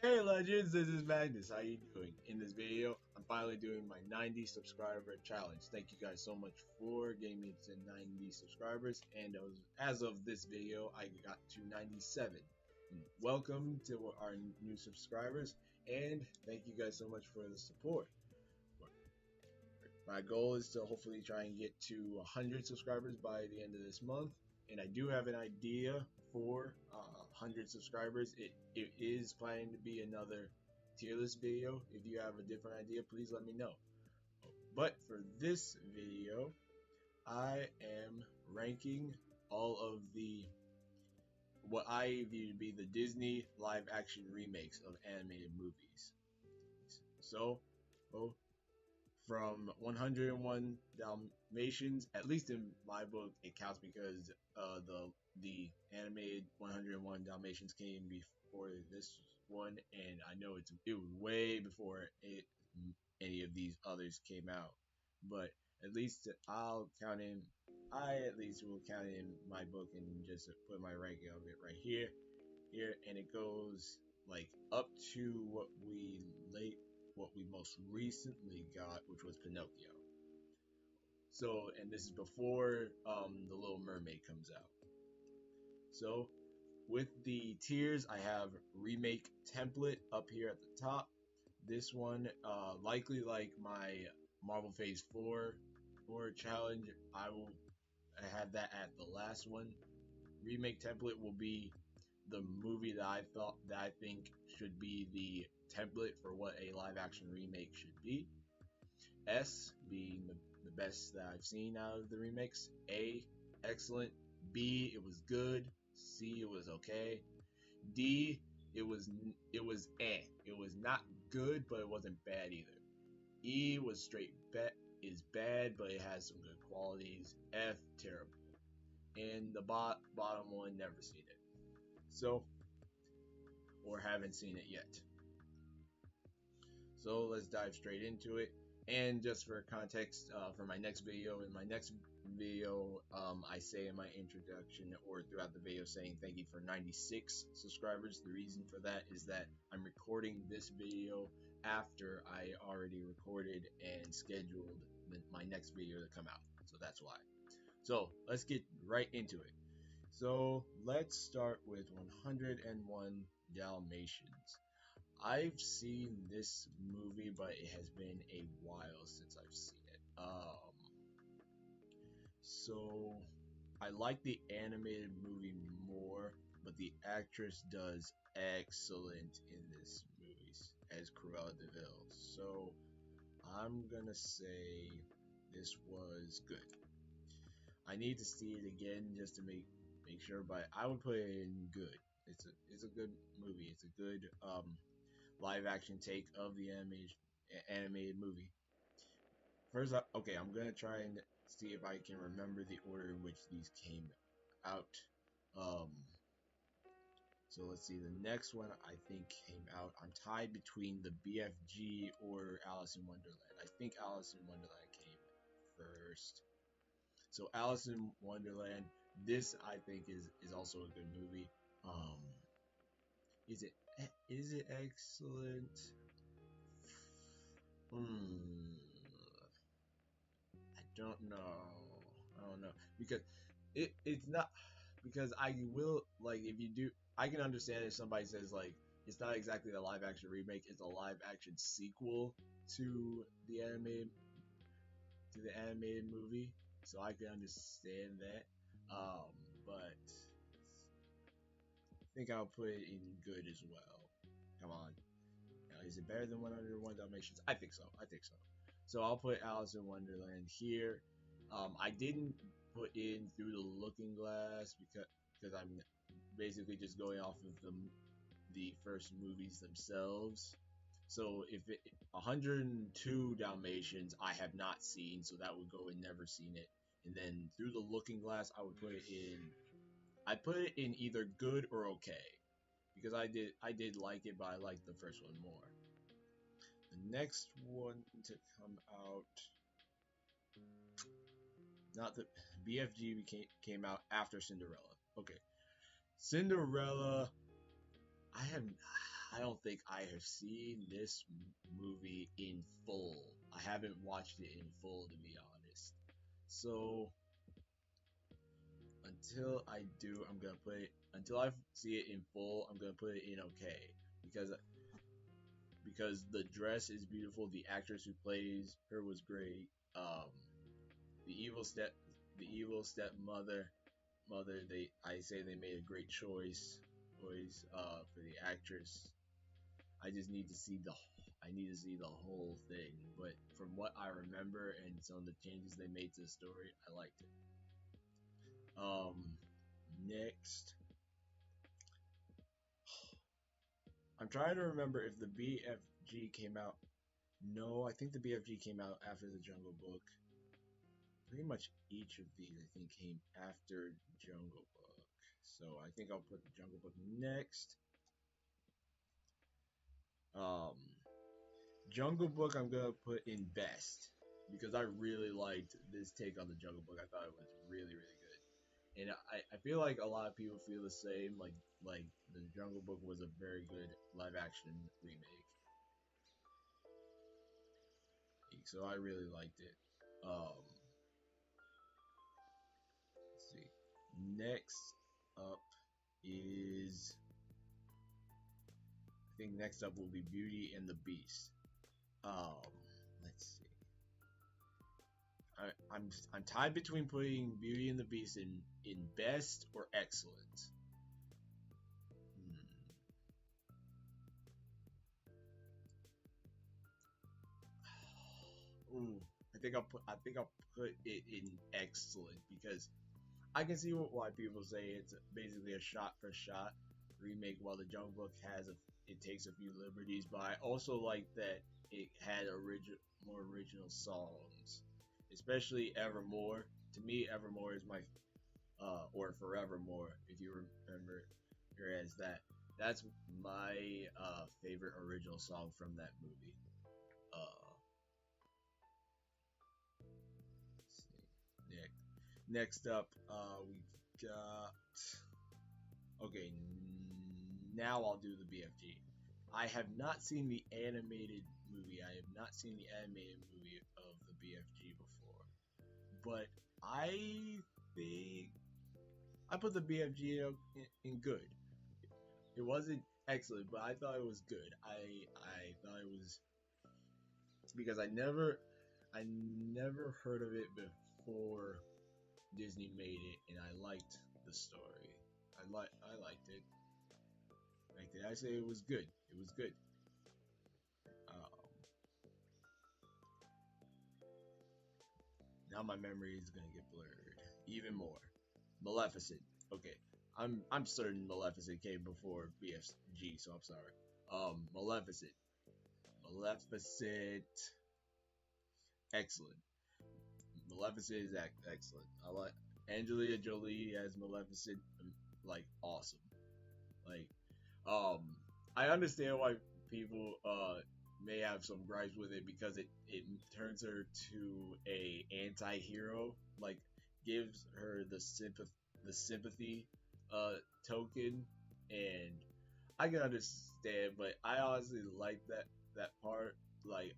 Hey Legends, this is Magnus. How you doing? In this video, I'm finally doing my 90 subscriber challenge. Thank you guys so much for getting me to 90 subscribers. And as of this video, I got to 97. Welcome to our new subscribers, and thank you guys so much for the support. My goal is to hopefully try and get to 100 subscribers by the end of this month. And I do have an idea for 100 subscribers. It is planning to be another tier list video. If you have a different idea, please let me know. But for this video, I am ranking all of the what I view to be the Disney live action remakes of animated movies. So, from 101 Dalmatians, at least in my book, it counts because the animated 101 Dalmatians came before this one, and I know it was way before any of these others came out. But at least I'll count in. I at least will count in my book and just put my ranking of it right here, and it goes like up to what we most recently got, which was Pinocchio. So, and this is before The Little Mermaid comes out. So, with the tiers, I have Remake Template up here at the top. This one, likely like my Marvel Phase 4 challenge, I have that at the last one. Remake Template will be the movie that I think should be the template for what a live action remake should be. S being the best that I've seen out of the remakes. A, excellent. B, it was good. C, it was okay. D, it was eh. It was not good, but it wasn't bad either. E was is bad, but it has some good qualities. F, terrible. And the bottom one, never seen it. So, or haven't seen it yet. So let's dive straight into it. And just for context, for my next video, I say in my introduction or throughout the video saying thank you for 96 subscribers. The reason for that is that I'm recording this video after I already recorded and scheduled my next video to come out. So that's why. So let's get right into it. So let's start with 101 Dalmatians. I've seen this movie, but it has been a while since I've seen it. So I like the animated movie more, but the actress does excellent in this movie as Cruella de Vil. So I'm gonna say this was good. I need to see it again just to make sure, but I would put it in good. It's a good movie. It's a good live action take of the animated movie. First up, okay, I'm gonna try and see if I can remember the order in which these came out. So let's see, the next one I think came out. I'm tied between the BFG or Alice in Wonderland. I think Alice in Wonderland came first. So Alice in Wonderland, this I think is also a good movie. Is it excellent? I don't know because it's not, because I will, like, if you do, I can understand if somebody says like it's not exactly a live action remake, it's a live action sequel to the animated movie. So I can understand that. But I think I'll put it in good as well. Come on. Now, is it better than 101 Dalmatians? I think so. So I'll put Alice in Wonderland here. I didn't put in Through the Looking Glass because I'm basically just going off of the first movies themselves. So if 102 Dalmatians I have not seen, so that would go in never seen it. And then Through the Looking Glass, I would put it in. I put it in either good or okay, because I did like it, but I liked the first one more. The next one to come out, not the BFG came out after Cinderella. Okay, Cinderella. I don't think I have seen this movie in full. I haven't watched it in full, to be honest. So until I do, I'm gonna put it until I see it in full. I'm gonna put it in okay because the dress is beautiful. The actress who plays her was great. The evil step, the evil stepmother, I say they made a great choice for the actress. I just need to see I need to see the whole thing. But from what I remember and some of the changes they made to the story, I liked it. Next, I'm trying to remember if the BFG came out. No, I think the BFG came out after the Jungle Book. Pretty much each of these, I think, came after Jungle Book. So I think I'll put the Jungle Book next. Um, Jungle Book, I'm gonna put in best because I really liked this take on the Jungle Book. I thought it was really, really good, and I feel like a lot of people feel the same. Like the Jungle Book was a very good live action remake, so I really liked it. Let's see. Next up is I think next up will be Beauty and the Beast. Let's see. I'm tied between putting Beauty and the Beast in best or excellent. Ooh, I think I'll put it in excellent because I can see why people say it's basically a shot for shot remake, while the Jungle Book it takes a few liberties. But I also like that it had more original songs, especially Evermore. To me, Evermore is my or Forevermore, if you remember her as that. That's my favorite original song from that movie. Let's see. Next up, we've got. Okay, now I'll do the BFG. I have not seen the animated movie. I have not seen the animated movie of the BFG before, but I think I put the BFG in good. It wasn't excellent, but I thought it was good. I thought it was because I never heard of it before Disney made it, and I liked the story. I liked it. Like did I say it was good? It was good. Now my memory is gonna get blurred even more. Maleficent. Okay, I'm certain Maleficent came before BFG, so I'm sorry. Maleficent. Maleficent. Excellent. Maleficent is excellent. I like Angelina Jolie as Maleficent. Like awesome. Like, um, I understand why people may have some gripes with it because it turns her to a anti-hero. Like, gives her the sympathy token, and I can understand, but I honestly like that part. Like,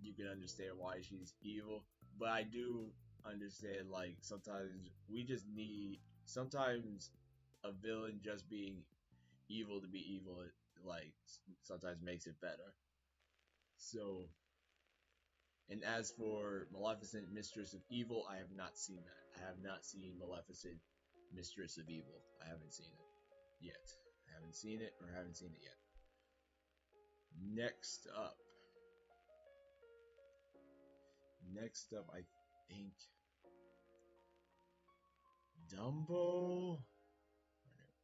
you can understand why she's evil, but I do understand like sometimes we just need sometimes a villain just being evil to be evil like sometimes makes it better. So, and as for Maleficent, Mistress of Evil, I have not seen that. I have not seen Maleficent, Mistress of Evil. I haven't seen it yet. I haven't seen it or haven't seen it yet. Next up, I think Dumbo.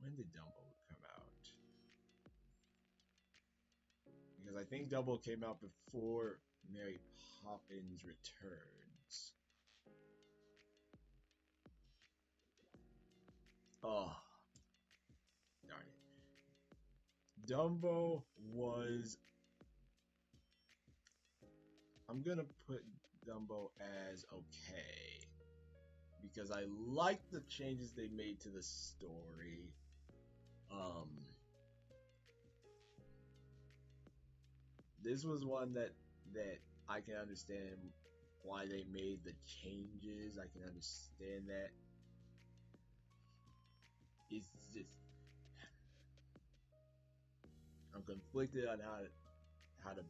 When did Dumbo come out? Because I think Dumbo came out before Mary Poppins Returns. Oh, darn it. Dumbo was. I'm gonna put Dumbo as okay. Because I like the changes they made to the story. Um, this was one that I can understand why they made the changes. I can understand that. It's just I'm conflicted on how to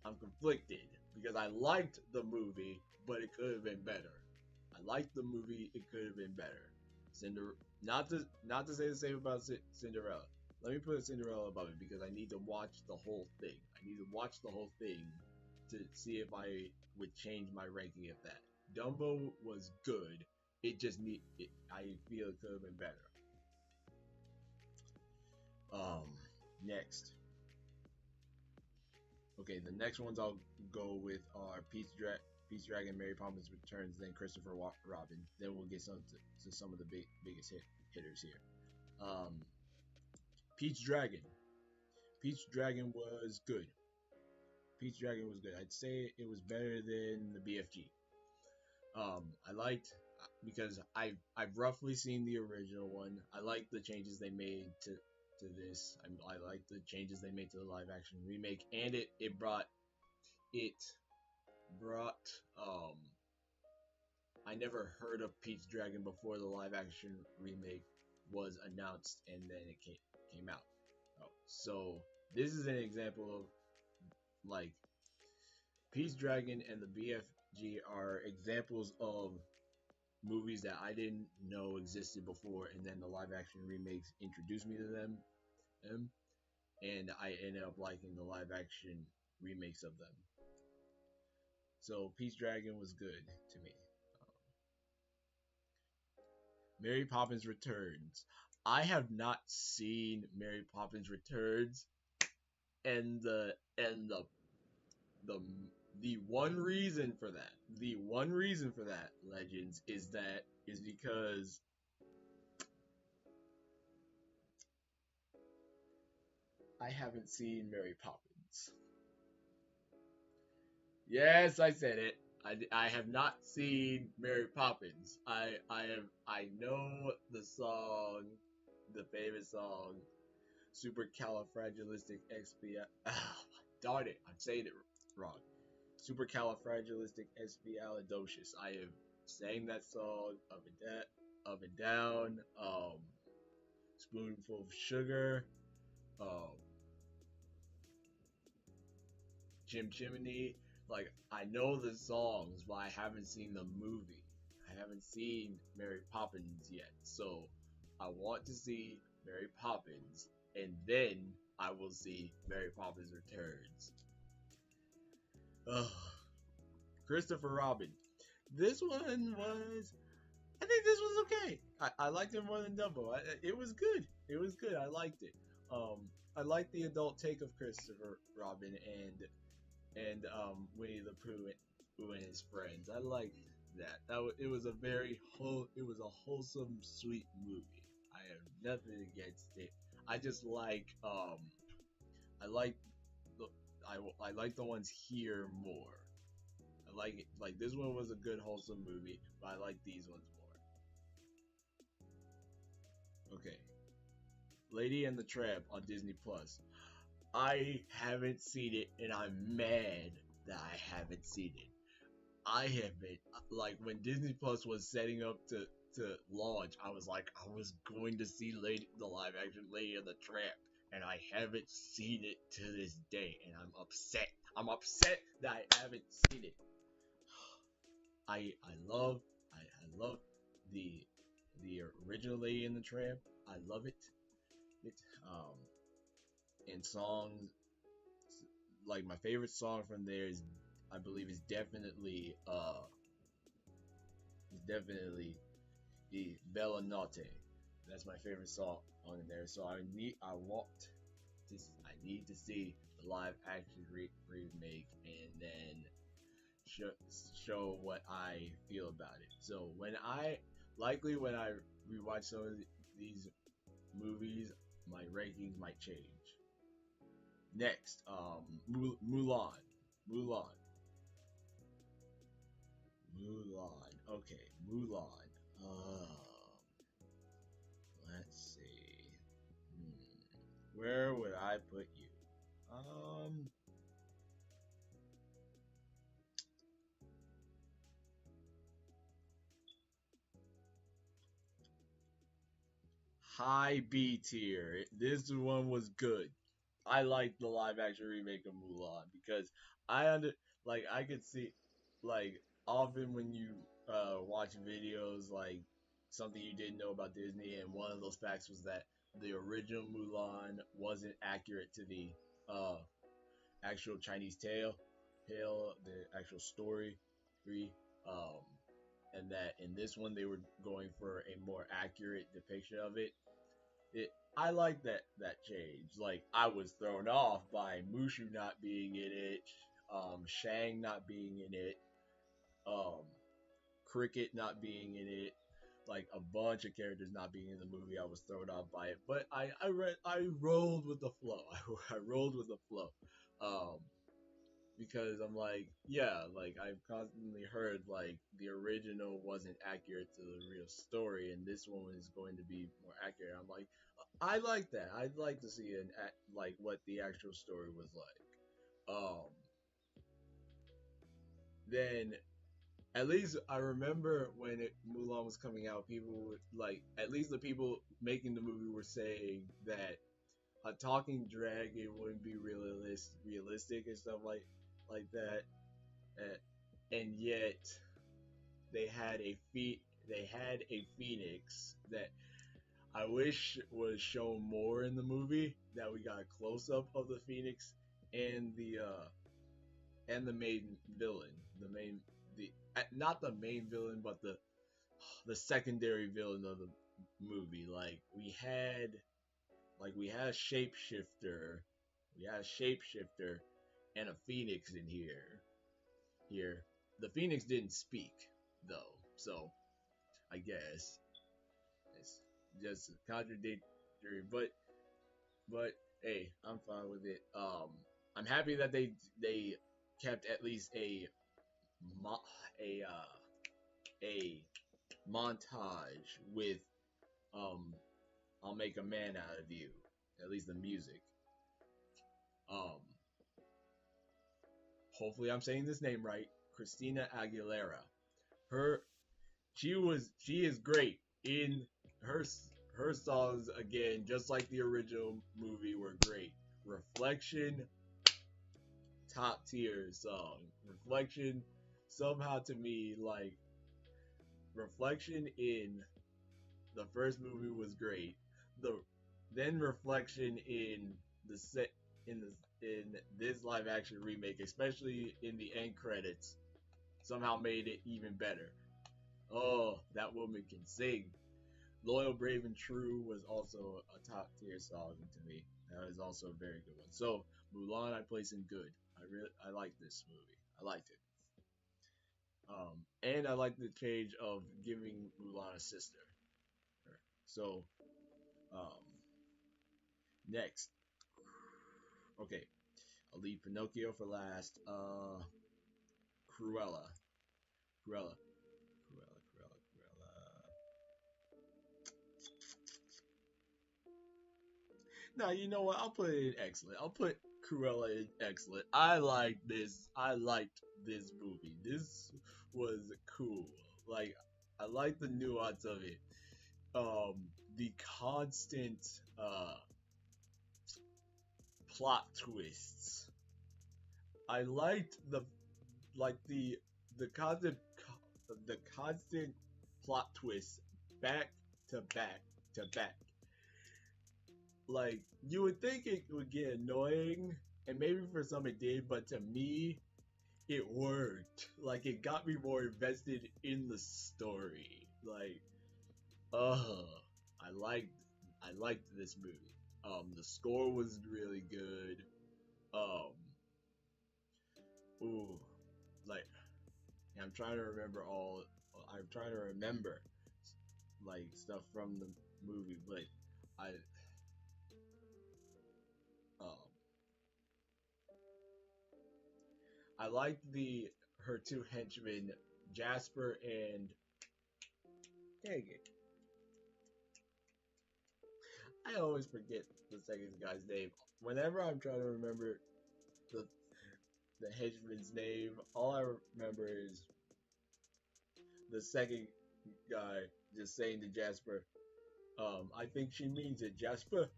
I'm conflicted because I liked the movie, but it could have been better. I liked the movie, it could have been better. Cinder, not to say the same about Cinderella. Let me put Cinderella above it because I need to watch the whole thing. I need to watch the whole thing to see if I would change my ranking of that. Dumbo was good. It just I feel it could have been better. Um, Next. Okay, the next ones I'll go with are Pete's Dragon, Mary Poppins Returns, then Christopher Robin. Then we'll get to some of the biggest hitters here. Um, Pete's Dragon. Pete's Dragon was good. Pete's Dragon was good. I'd say it was better than the BFG. I liked because I've roughly seen the original one. I like the changes they made to this. I like the changes they made to the live action remake, and it brought I never heard of Pete's Dragon before the live action remake was announced and then it came out. Oh, so this is an example of like Pete's Dragon and the BFG are examples of movies that I didn't know existed before, and then the live action remakes introduced me to them, and I ended up liking the live action remakes of them. So Pete's Dragon was good to me. Mary Poppins Returns. I have not seen Mary Poppins Returns, and the the one reason for that, Legends, is because I haven't seen Mary Poppins. Yes, I said it. I have not seen Mary Poppins. I know the song, the famous song, Supercalifragilisticexpialidocious. Darn it, I'm saying it wrong. Supercalifragilisticexpialidocious. I have sang that song up and down. Spoonful of sugar. Um, Jim Chimney. Like I know the songs, but I haven't seen the movie. I haven't seen Mary Poppins yet, so I want to see Mary Poppins, and then I will see Mary Poppins Returns. Ugh. Christopher Robin. This one was. I think this was okay. I liked it more than Dumbo. It was good. It was good. I liked it. I liked the adult take of Christopher Robin and Winnie the Pooh and his friends. I liked that. It was it was a wholesome, sweet movie. I have nothing against it. I just I like the I like the ones here more. I like it. Like this one was a good wholesome movie, but I like these ones more. Okay, Lady and the Tramp on Disney Plus. I haven't seen it, and I'm mad that I haven't seen it. I have been like when Disney Plus was setting up to launch, I was like I was going to see the live action Lady and the Tramp, and I haven't seen it to this day, and I'm upset. I'm upset that I haven't seen it. I love I love the the original Lady and the Tramp. I love it. It and songs like my favorite song from there is I believe is definitely the Bella Notte. That's my favorite song on there. So I need to see the live action remake and then show what I feel about it. So when I rewatch some of these movies, my rankings might change. Next, Mulan, Mulan, Mulan. Okay, Mulan. Let's see. Where would I put you? Um, High B tier. This one was good. I like the live action remake of Mulan because I under like I could see like often when you watch videos like something you didn't know about Disney, and one of those facts was that the original Mulan wasn't accurate to the uh actual Chinese tale, the actual story, um, and that in this one they were going for a more accurate depiction of it. I like that change. Like I was thrown off by Mushu not being in it, Shang not being in it, um, Cricket not being in it, like a bunch of characters not being in the movie. I was thrown off by it, but I rolled with the flow. I rolled with the flow, um, because I'm like, yeah, like I've constantly heard like the original wasn't accurate to the real story, and this one is going to be more accurate. I'm like, I like that. I'd like to see like what the actual story was like. Then at least I remember when Mulan was coming out, people would like at least the people making the movie were saying that a talking dragon wouldn't be realistic and stuff like that. And yet they had a phoenix that I wish was shown more in the movie. That we got a close up of the phoenix and the main villain, the main the not the main villain, but the secondary villain of the movie. We had a shapeshifter, and a phoenix in here. The Phoenix didn't speak though, so I guess it's just contradictory. But hey, I'm fine with it. I'm happy that they kept at least a a montage with um I'll make a man out of you. At least the music. Um, Hopefully I'm saying this name right. Christina Aguilera. Her she is great in her her songs again, just like the original movie were great. Reflection, top tier song. Reflection, somehow to me, like Reflection in the first movie was great. The then Reflection in the set in this live action remake, especially in the end credits, somehow made it even better. Oh, that woman can sing. Loyal, Brave, and True was also a top tier song to me. That is also a very good one. So Mulan, I place in good. I like this movie. I liked it. And I like the change of giving Mulan a sister. So um, next, okay, I'll leave Pinocchio for last. Cruella, Cruella, Cruella. No, you know what? I'll put it in excellent. I'll put Cruella in excellent. I liked this movie. This was cool. Like I like the nuance of it. Um, the constant plot twists. I liked the constant plot twists back to back to back. Like you would think it would get annoying, and maybe for some it did, but to me it worked. Like it got me more invested in the story. Like, uh, I liked I liked this movie. The score was really good. Um, ooh, like I'm trying to remember all. I'm trying to remember like stuff from the movie, but I um I liked the her two henchmen, Jasper and dang it, I always forget the second guy's name. Whenever I'm trying to remember the the henchman's name, all I remember is the second guy just saying to Jasper, I think she means it, Jasper,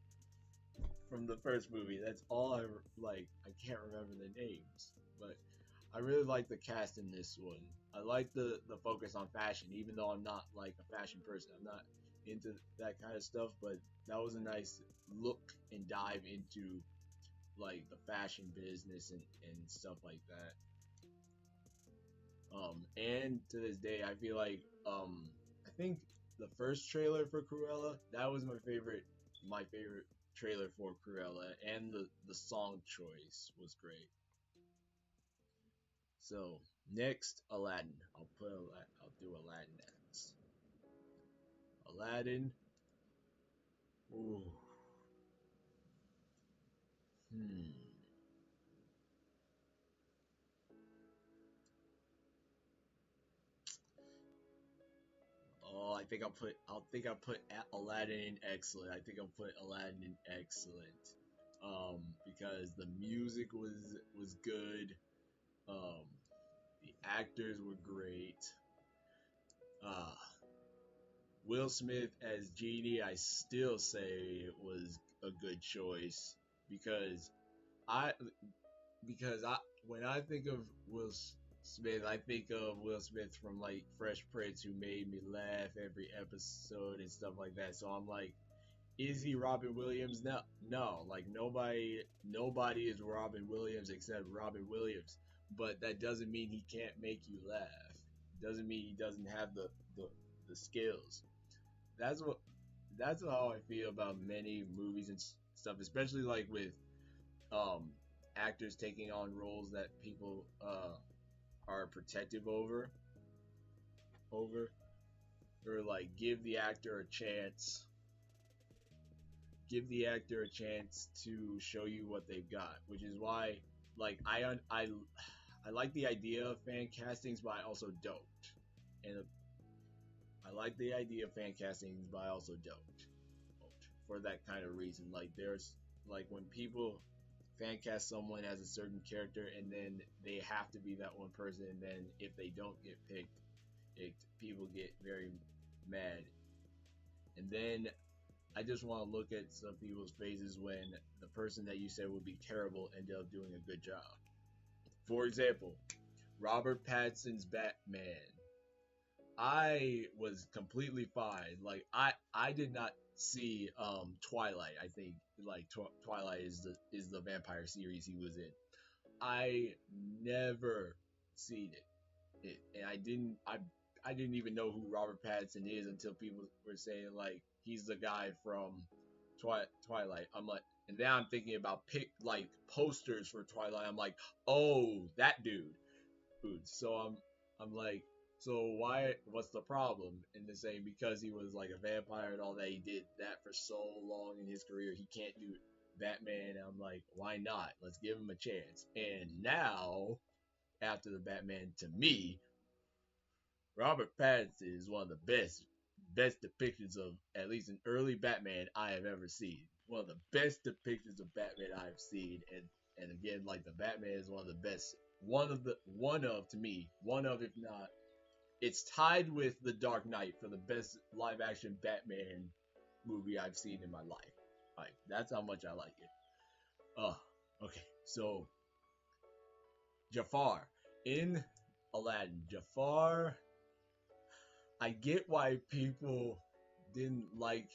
from the first movie. That's all I like. I can't remember the names, but I really like the cast in this one. I like the focus on fashion, even though I'm not like a fashion person. I'm not into that kind of stuff, but that was a nice look and dive into like the fashion business and stuff like that. And to this day, I feel like I think the first trailer for Cruella that was my favorite trailer for Cruella, and the song choice was great. So next, Aladdin. I'll do Aladdin next. Aladdin. Ooh. Hmm. Oh, I think I'll put Aladdin in excellent. I think I'll put Aladdin in excellent. Because the music was good. Um, the actors were great. Uh, Will Smith as Genie, I still say it was a good choice because I I when I think of Smith, I think of Will Smith from like Fresh Prince, who made me laugh every episode and stuff like that. So I'm like, is he Robin Williams? No, no. Like nobody is Robin Williams except Robin Williams. But that doesn't mean he can't make you laugh. Doesn't mean he doesn't have the skills. That's what that's how I feel about many movies and stuff, especially like with um actors taking on roles that people are protective over or like give the actor a chance to show you what they've got, which is why like I like the idea of fan castings, but I also don't. And I like the idea of fan castings, but I also don't. For that kind of reason. Like there's like when people fan cast someone as a certain character and then they have to be that one person, and then if they don't get picked, people get very mad. And then I just want to look at some people's faces when the person that you said would be terrible ended up doing a good job. For example, Robert Pattinson's Batman. I was completely fine. Like I did not see Twilight. I think like Twilight is the vampire series he was in. I never seen and I didn't even know who Robert Pattinson is until people were saying like he's the guy from Twilight. I'm like, and now I'm thinking about pick like posters for Twilight. I'm like, oh, that dude. So I'm like, so why? What's the problem? And they're saying because he was like a vampire and all that, he did that for so long in his career, he can't do Batman. And I'm like, why not? Let's give him a chance. And now, after the Batman, to me, Robert Pattinson is one of the best depictions of at least an early Batman I have ever seen. One of the best depictions of Batman I've seen, and again, like the Batman is one of the best. One of to me, one of if not, it's tied with The Dark Knight for the best live action Batman movie I've seen in my life. Like that's how much I like it. Oh, okay. So Jafar in Aladdin. Jafar, I get why people didn't like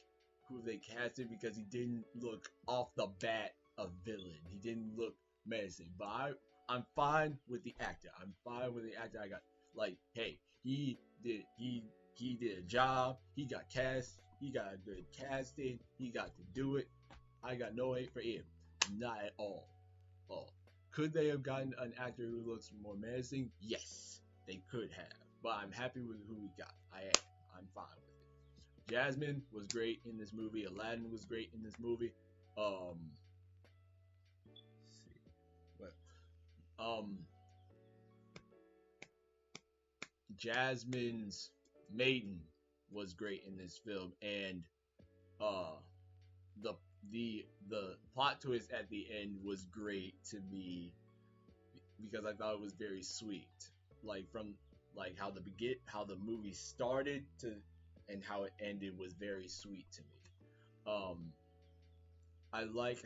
who they casted because he didn't look off the bat a villain. He didn't look menacing. But I'm fine with the actor. I'm fine with the actor. I got like, hey, he did a job. He got cast. He got a good casting. He got to do it. I got no hate for him. Not at all. Oh, could they have gotten an actor who looks more menacing? Yes, they could have. But I'm happy with who we got. I am. I'm fine with it. Jasmine was great in this movie. Aladdin was great in this movie. Let's see. What? Jasmine's maiden was great in this film, and uh, the the plot twist at the end was great to me because I thought it was very sweet. Like from like how the movie started to and how it ended was very sweet to me. Um, I like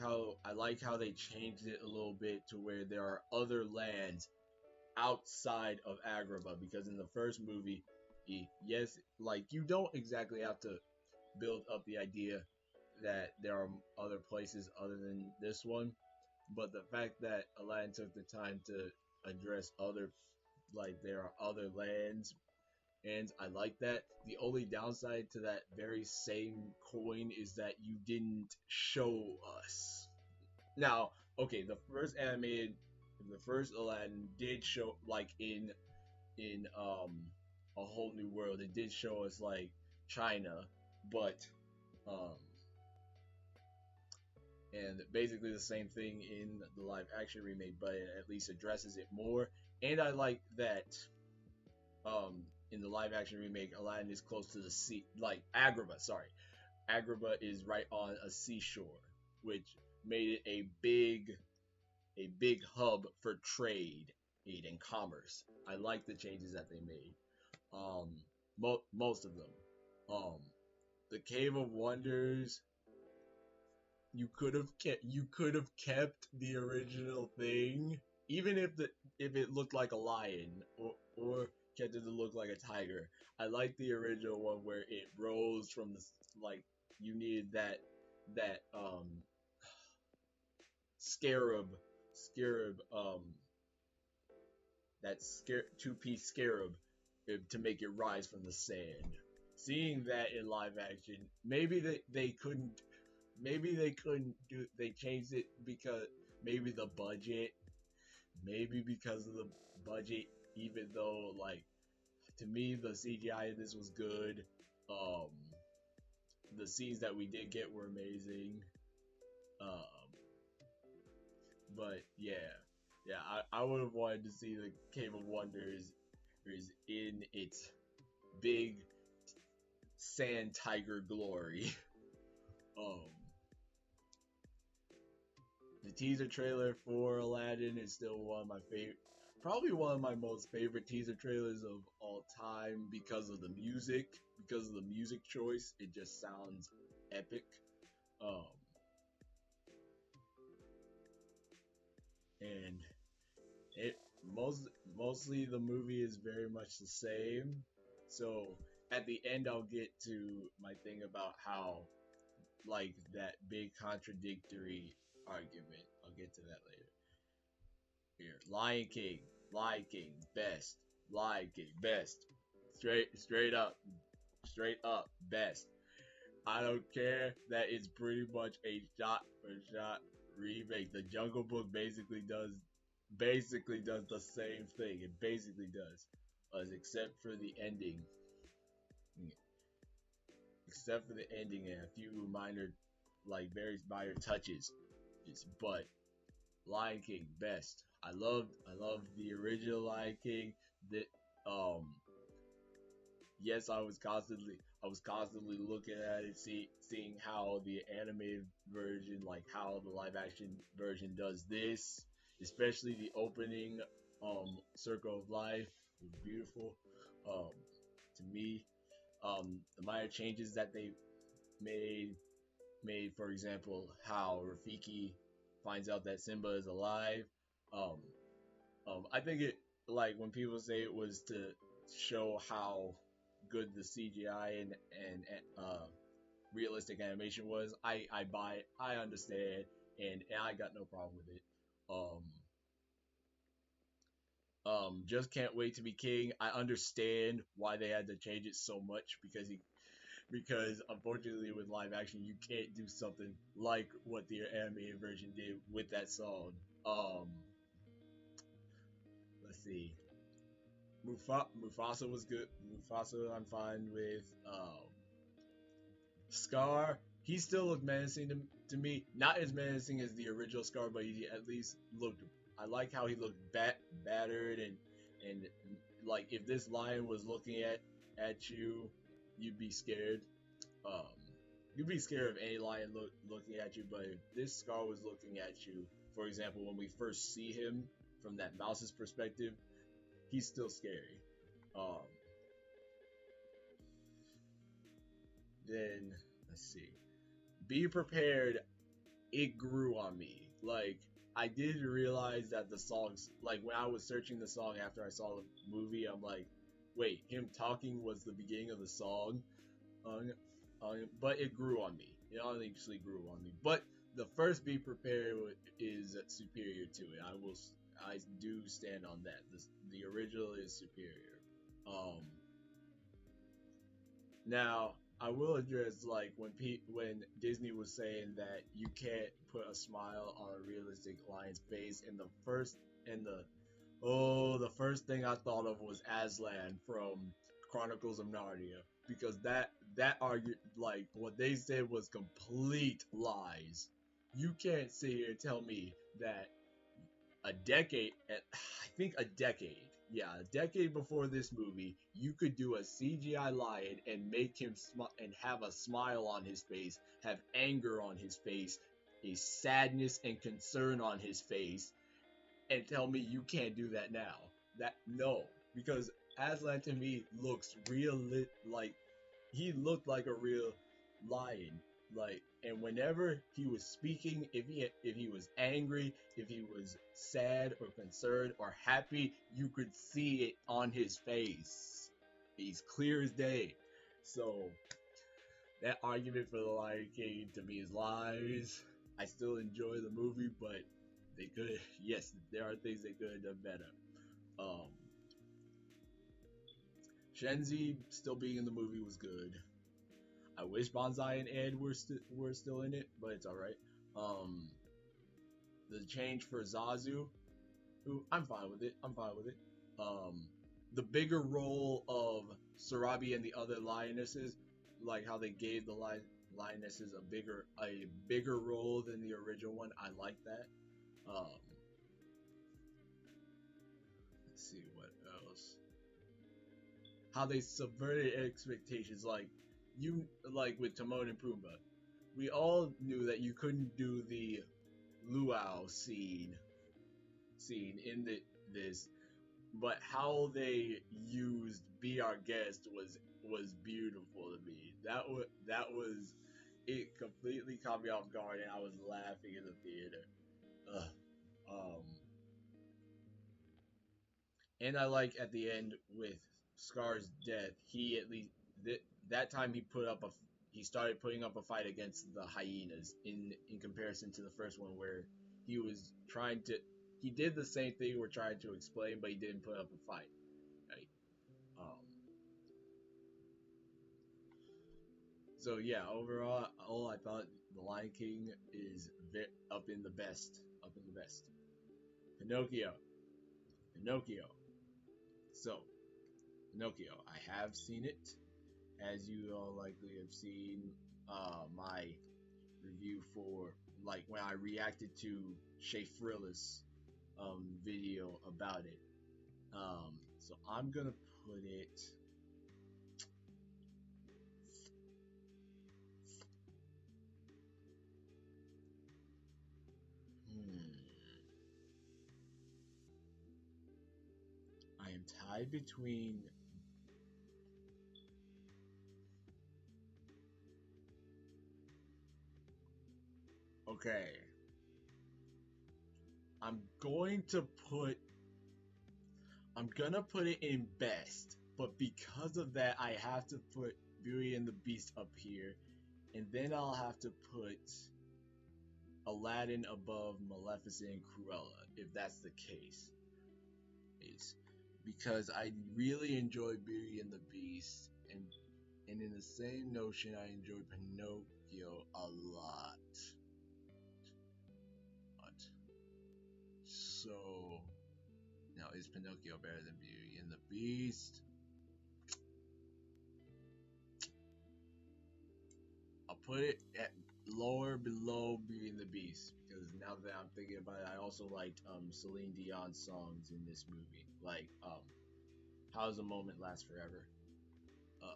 how they changed it a little bit to where there are other lands outside of Agrabah because in the first movie, yes, like you don't exactly have to build up the idea that there are other places other than this one, but the fact that Aladdin took the time to address other like there are other lands and I like that. The only downside to that very same coin is that you didn't show us. Now, okay, the first Aladdin did show like in a whole new world. It did show us like China, but um and basically the same thing in the live action remake, but it at least addresses it more. And I like that in the live action remake, Aladdin is close to the sea, like Agrabah. Sorry, Agrabah is right on a seashore, which made it a big hub for trade, aid, and commerce. I like the changes that they made. Um, most of them. Um, the Cave of Wonders. You could have kept the original thing, even if it looked like a lion or kept it to look like a tiger. I like the original one where it rose from the like you needed that scarab scarab that two-piece scarab to make it rise from the sand. Seeing that in live action, maybe they couldn't do they changed it because maybe the budget, maybe because of the budget, even though like to me the CGI in this was good. Um the scenes that we did get were amazing. Um but yeah. Yeah, I would have wanted to see the Cave of Wonders is in its big sand tiger glory. Um, the teaser trailer for Aladdin is still one of my favorite, probably one of my most favorite teaser trailers of all time because of the music choice. It just sounds epic. Um, and it most mostly the movie is very much the same. So at the end, I'll get to my thing about how like that big contradictory argument. I'll get to that later. Here, Lion King, best, Lion King, best, straight up, best. I don't care that it's pretty much a shot for shot remake. The Jungle Book basically does the same thing. It basically does, except for the ending, except for the ending and a few minor, like very minor touches. But Lion King best. I loved the original Lion King. That um yes, I was constantly looking at it, seeing how the animated version, like how the live action version does this, especially the opening Circle of Life was beautiful. Um to me, the minor changes that they made for example, how Rafiki finds out that Simba is alive. Um, I think it like when people say it was to show how good the CGI and realistic animation was. I buy it. I understand, and I got no problem with it. Just can't wait to be king. I understand why they had to change it so much because unfortunately with live action you can't do something like what the animated version did with that song. Um, let's see. Mufasa was good. Mufasa I'm fine with. Scar, he still looked menacing to me. Not as menacing as the original Scar, but he at least looked. I like how he looked battered and like if this lion was looking at you, you'd be scared. Um, you'd be scared of any lion looking at you, but if this Scar was looking at you, for example, when we first see him from that mouse's perspective, he's still scary. Um, then let's see. Be prepared. It grew on me. Like I did realize that the songs, like when I was searching the song after I saw the movie, I'm like, wait, him talking was the beginning of the song. But it grew on me. It honestly grew on me. But the first "Be Prepared" is superior to it. I do stand on that. The original is superior. Um, Now, I will address like when Disney was saying that you can't put a smile on a realistic lion's face, and the first thing I thought of was Aslan from Chronicles of Narnia, because that argue like what they said was complete lies. You can't sit here and tell me that a decade, I think a decade, yeah, a decade before this movie, you could do a CGI lion and make him and have a smile on his face, have anger on his face, a sadness and concern on his face, and tell me you can't do that now. That no, because Aslan to me looks like he looked like a real lion. Like, and whenever he was speaking, if he was angry, if he was sad or concerned or happy, you could see it on his face. He's clear as day. So that argument for the Lion King to me is lies. I still enjoy the movie, but they could. Yes, there are things they could have done better. Um, Shenzi still being in the movie was good. I wish Bonsai and Ed were still in it, but it's all right. Um, the change for Zazu, who I'm fine with it. I'm fine with it. Um, the bigger role of Sarabi and the other lionesses, like how they gave the lionesses a bigger role than the original one. I like that. Um, let's see what else. How they subverted expectations, like with Timon and Pumbaa. We all knew that you couldn't do the luau scene in this, but how they used "Be Our Guest" was beautiful to me. That was it. Completely caught me off guard, and I was laughing in the theater. Ugh. Um, and I like at the end with Scar's death, he at least that time he started putting up a fight against the hyenas in comparison to the first one where he was trying to he did the same thing we're trying to explain, but he didn't put up a fight. Right? Um, so yeah, overall, all I thought the Lion King is up in the best, up in the best. Pinocchio, Pinocchio. So Pinocchio, I have seen it, as you all likely have seen my review for like when I reacted to Shay Frillis video about it. So I'm gonna put it. Hmm, I am tied between. Okay, I'm going to put. I'm gonna put it in best, but because of that, I have to put Beauty and the Beast up here, and then I'll have to put Aladdin above Maleficent and Cruella, if that's the case. Is because I really enjoy Beauty and the Beast, and in the same notion, I enjoy Pinocchio a lot. But so now, is Pinocchio better than Beauty and the Beast? I'll put it at lower below Beauty and the Beast because now that I'm thinking about it, I also liked Celine Dion's songs in this movie, like "How Does a Moment Last Forever." Uh,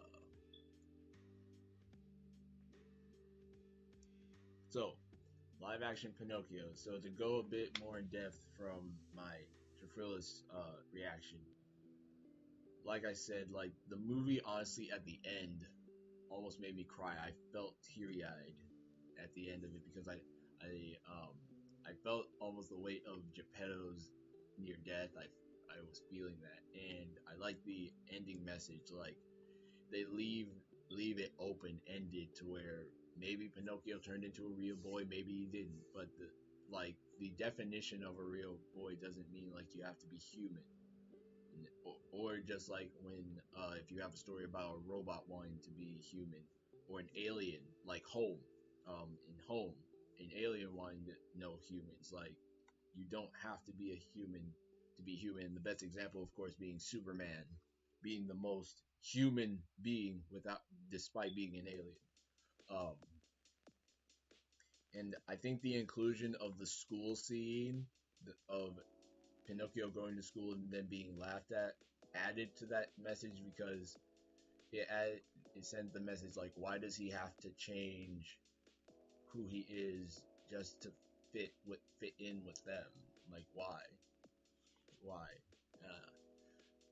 So, live action Pinocchio. So to go a bit more in depth from my Trifrillis reaction, like I said, like the movie honestly at the end almost made me cry. I felt teary eyed at the end of it because um I felt almost the weight of Geppetto's near death. I was feeling that, and I like the ending message. Like they leave it open ended to where maybe Pinocchio turned into a real boy, maybe he didn't. But the definition of a real boy doesn't mean like you have to be human, or just like when if you have a story about a robot wanting to be human, or an alien like Home, in Home, an alien wanting to know humans. Like you don't have to be a human to be human. The best example, of course, being Superman, being the most human being without, despite being an alien. Um, and I think the inclusion of the school scene of Pinocchio going to school and then being laughed at added to that message because it sent the message like, why does he have to change who he is just to fit in with them? Like why?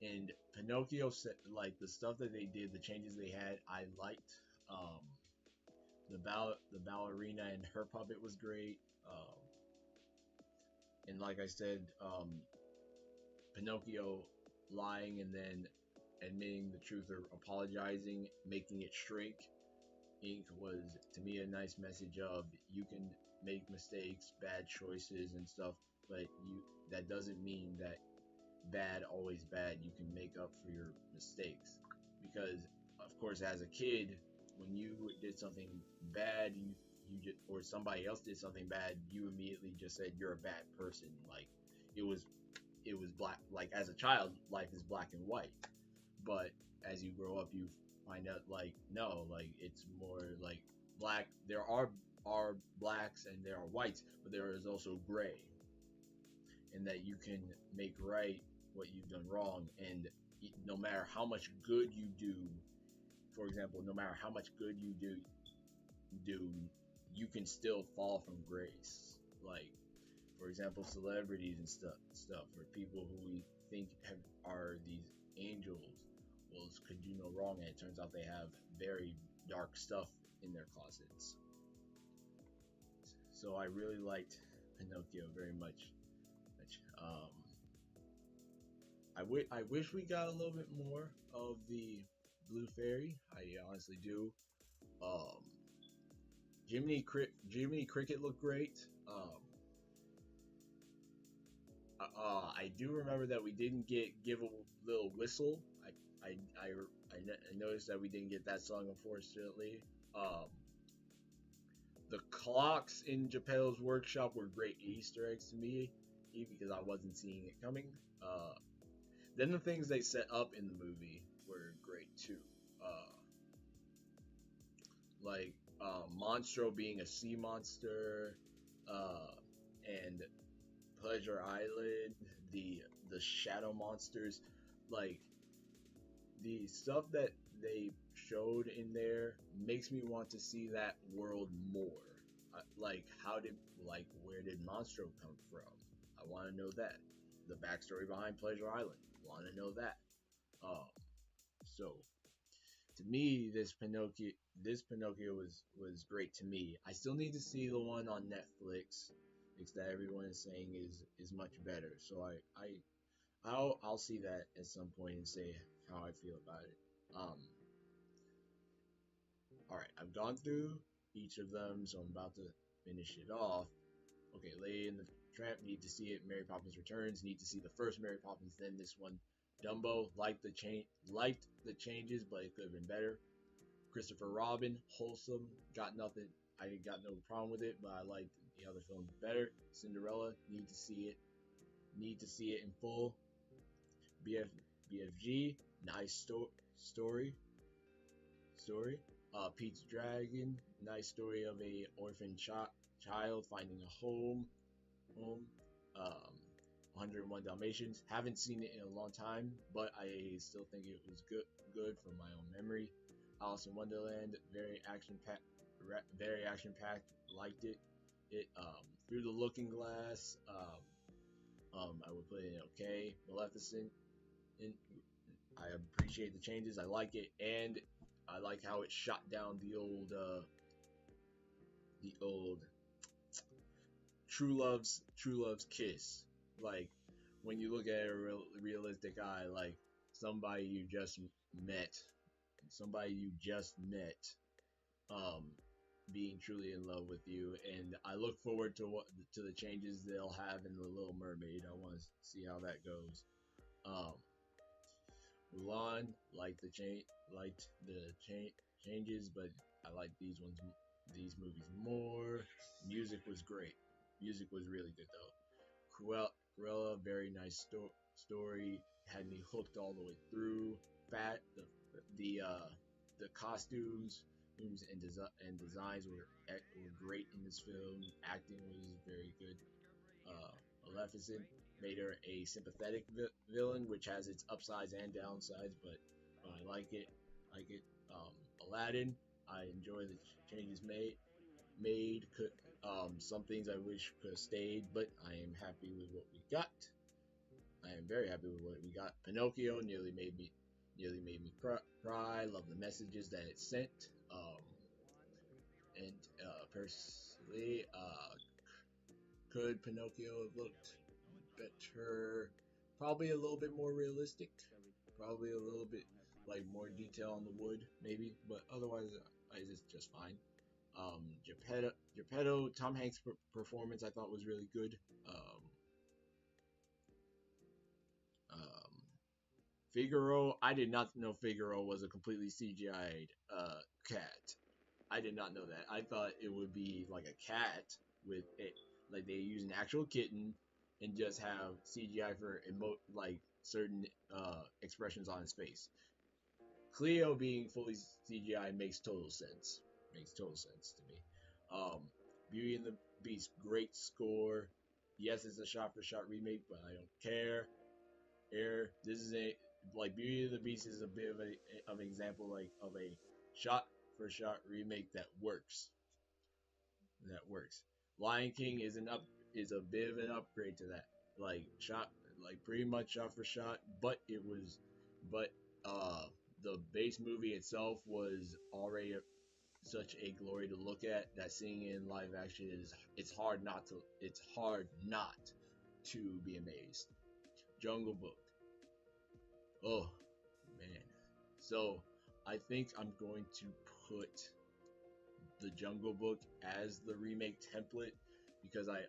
And Pinocchio said like the stuff that they did, the changes they had, I liked. Um, the ballerina and her puppet was great. And like I said, Pinocchio lying and then admitting the truth or apologizing, making it shrink ink was to me a nice message of you can make mistakes, bad choices and stuff, but you that doesn't mean that bad always bad. You can make up for your mistakes because of course as a kid when you did something bad, you just, or somebody else did something bad, you immediately just said you're a bad person. Like it was it was black. Like as a child, life is black and white, but as you grow up, you find out like no, like it's more like black. There are blacks and there are whites, but there is also gray, and that you can make right what you've done wrong. And no matter how much good you do, for example, no matter how much good you do, you can still fall from grace. Like for example, celebrities and stuff, or people who we think are these angels. Well, could do no wrong, and it turns out they have very dark stuff in their closets. So I really liked Pinocchio very much. I wish we got a little bit more of the Blue Fairy. I honestly do. Um, Jiminy Cricket looked great. I do remember that we didn't give a little whistle. I noticed that we didn't get that song, unfortunately. Um, the clocks in Geppetto's workshop were great Easter eggs to me, because I wasn't seeing it coming. Then the things they set up in the movie were great too. Uh, like Monstro being a sea monster, and Pleasure Island, the shadow monsters, like the stuff that they showed in there makes me want to see that world more. Like where did Monstro come from? I want to know that. The backstory behind Pleasure Island. Want to know that. Um, so to me, this Pinocchio was great to me. I still need to see the one on Netflix because that everyone is saying is much better. So I'll see that at some point and say how I feel about it. All right, I've gone through each of them, so I'm about to finish it off. Okay, Lady and the Tramp, need to see it. Mary Poppins Returns, need to see the first Mary Poppins, then this one. Dumbo, liked the changes, but it could have been better. Christopher Robin, wholesome, got nothing. I got no problem with it, but I liked the other films better. Cinderella, need to see it in full. BFG, nice story. Pete's Dragon, nice story of a orphan child finding a home. Um, 101 Dalmatians, haven't seen it in a long time, but I still think it was good from my own memory. Alice in Wonderland, very action packed liked it. It Through the Looking Glass, I would put it in okay. Maleficent, in, I appreciate the changes. I like it, and I like how it shot down the old True Love's kiss. Like when you look at a realistic eye, like somebody you just met, somebody you just met, um, being truly in love with you, and I look forward to the changes they'll have in the Little Mermaid. I want to see how that goes. Um, Mulan liked the changes, but I like these movies more. Music was great. Music was really good though. Cruella, very nice story. Had me hooked all the way through. Fat the uh, the costumes and designs were great in this film. Acting was very good. Maleficent made her a sympathetic villain, which has its upsides and downsides, but I like it. Like it. Aladdin, I enjoy the changes made. Some things I wish could have stayed, but I am happy with what we got. I am very happy with what we got. Pinocchio nearly made me cry. Love the messages that it sent. And Personally, could Pinocchio have looked better? Probably a little bit more realistic. Probably a little bit like more detail on the wood, maybe. But otherwise, it's just fine. Geppetto, Tom Hanks' performance I thought was really good. Um, Figaro, I did not know Figaro was a completely CGI'd cat. I did not know that. I thought it would be like a cat with it, like they use an actual kitten and just have CGI for like certain expressions on his face. Cleo being fully CGI makes total sense. Makes total sense to me. Um, Beauty and the Beast, great score. Yes, it's a shot-for-shot remake, but I don't care. This is a like Beauty and the Beast is a bit of an example like of a shot-for-shot remake that works. That works. Lion King is a bit of an upgrade to that. Like shot like pretty much shot for shot, but uh the base movie itself was already such a glory to look at that seeing it in live action is it's hard not to be amazed. Jungle Book. Oh man. So I think I'm going to put the Jungle Book as the remake template because like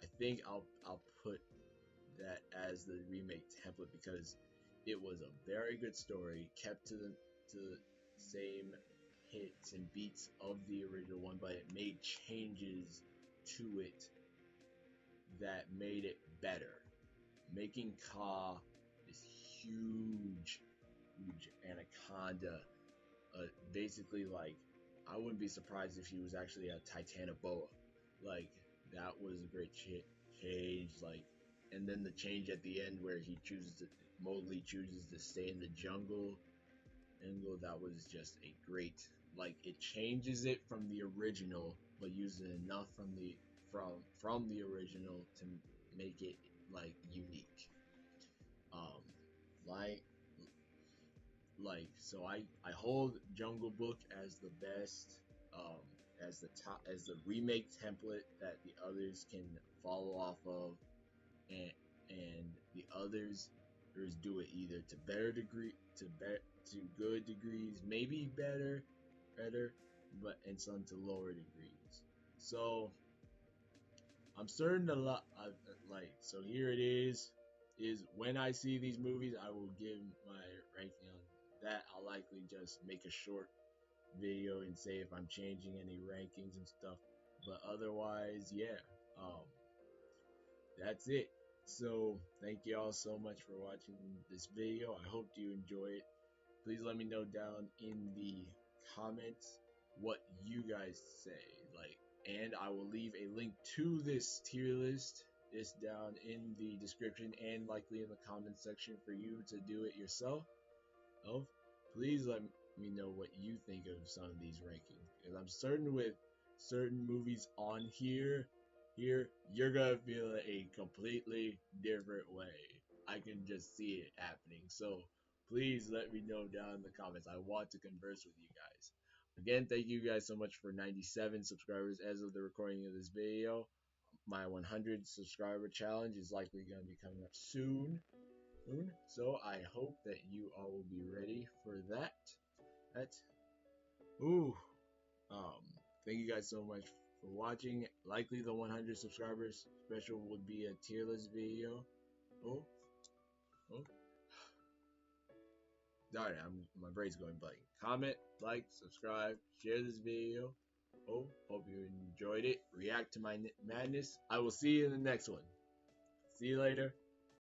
I think I'll put that as the remake template because it was a very good story, kept to the same hits and beats of the original one, but it made changes to it that made it better. Making Ka this huge anaconda, basically like I wouldn't be surprised if he was actually a Titanoboa. Like that was a great change. Like, and then the change at the end where Mowgli chooses to stay in the jungle. That was just a great. Like it changes it from the original, but uses enough from the original to make it like unique. Um, like so I hold Jungle Book as the best, as the top, as the remake template that the others can follow off of, and the others do it either to to good degrees, maybe better, but and some to lower degrees. So I'm certain a lot. Like so here it is. Is when I see these movies, I will give my ranking on that. I'll likely just make a short video and say if I'm changing any rankings and stuff. But otherwise, yeah, that's it. So thank you all so much for watching this video. I hope you enjoy it. Please let me know down in the comments what you guys say. Like, and I will leave a link to this tier list this down in the description and likely in the comment section for you to do it yourself. Oh, please me know what you think of some of these rankings. Because I'm certain with certain movies on here you're gonna feel it a completely different way. I can just see it happening. So please let me know down in the comments. I want to converse with you guys. Again, thank you guys so much for 97 subscribers as of the recording of this video. My 100 subscriber challenge is likely going to be coming up soon. So I hope that you all will be ready for that. That. Ooh. Um. Thank you guys so much for watching. Likely the 100 subscribers special would be a tier list video. Oh. Oh. Sorry, my brain's going blank. Comment, like, subscribe, share this video. Oh, hope you enjoyed it. React to my madness. I will see you in the next one. See you later.